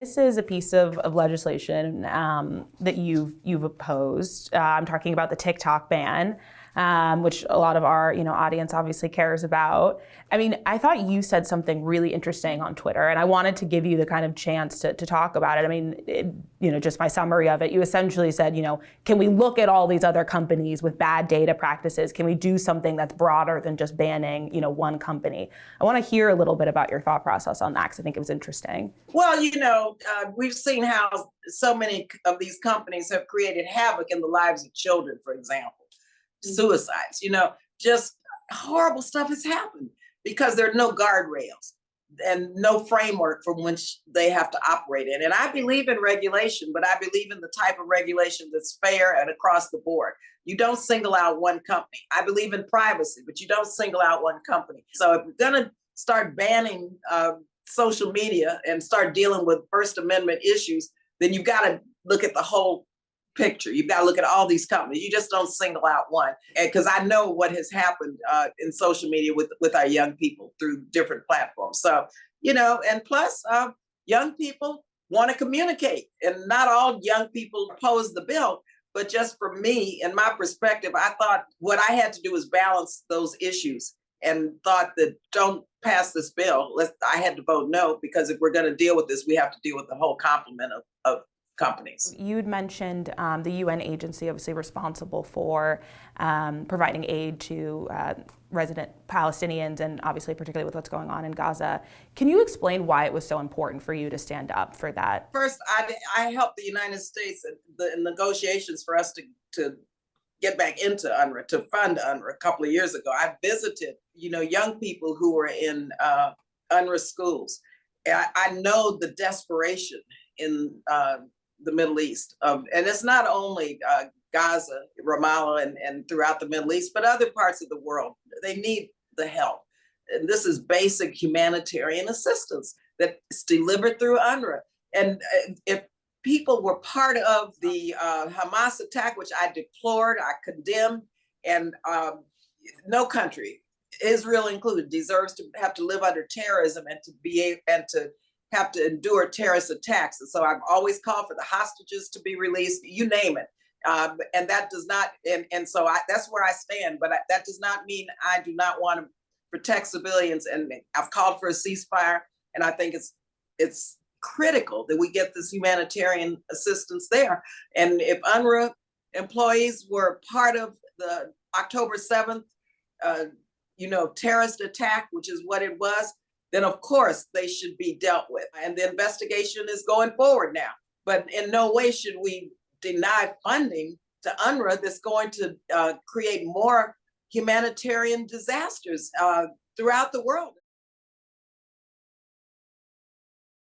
This is a piece of legislation that you've opposed. I'm talking about the TikTok ban, which a lot of our audience obviously cares about. I mean, I thought you said something really interesting on Twitter, and I wanted to give you the kind of chance to talk about it. I mean, just my summary of it. You essentially said, can we look at all these other companies with bad data practices? Can we do something that's broader than just banning, one company? I want to hear a little bit about your thought process on that because I think it was interesting. Well, we've seen how so many of these companies have created havoc in the lives of children, for example, suicides, just horrible stuff has happened because there are no guardrails and no framework from which they have to operate in. And I believe in regulation, but I believe in the type of regulation that's fair and across the board. You don't single out one company. I believe in privacy, but you don't single out one company. So if we're going to start banning social media and start dealing with First Amendment issues, then you've got to look at the whole picture. You've got to look at all these companies. You just don't single out one. Because I know what has happened in social media with our young people through different platforms. So, and plus, young people want to communicate. And not all young people oppose the bill. But just for me and my perspective, I thought what I had to do was balance those issues and thought that don't pass this bill. I had to vote no, because if we're going to deal with this, we have to deal with the whole complement of companies. You'd mentioned the UN agency obviously responsible for providing aid to resident Palestinians and obviously particularly with what's going on in Gaza. Can you explain why it was so important for you to stand up for that? First, I helped the United States in the negotiations for us to get back into UNRWA, to fund UNRWA a couple of years ago. I visited, young people who were in UNRWA schools. I know the desperation in the Middle East, and it's not only Gaza, Ramallah, and throughout the Middle East, but other parts of the world. They need the help. And this is basic humanitarian assistance that's delivered through UNRWA. And if people were part of the Hamas attack, which I deplored, I condemned, and no country, Israel included, deserves to have to live under terrorism and to have to endure terrorist attacks. And so I've always called for the hostages to be released, you name it. And that does not, and so that's where I stand, but that does not mean I do not want to protect civilians. And I've called for a ceasefire, and I think it's critical that we get this humanitarian assistance there. And if UNRWA employees were part of the October 7th, terrorist attack, which is what it was, then of course they should be dealt with. And the investigation is going forward now. But in no way should we deny funding to UNRWA that's going to create more humanitarian disasters throughout the world.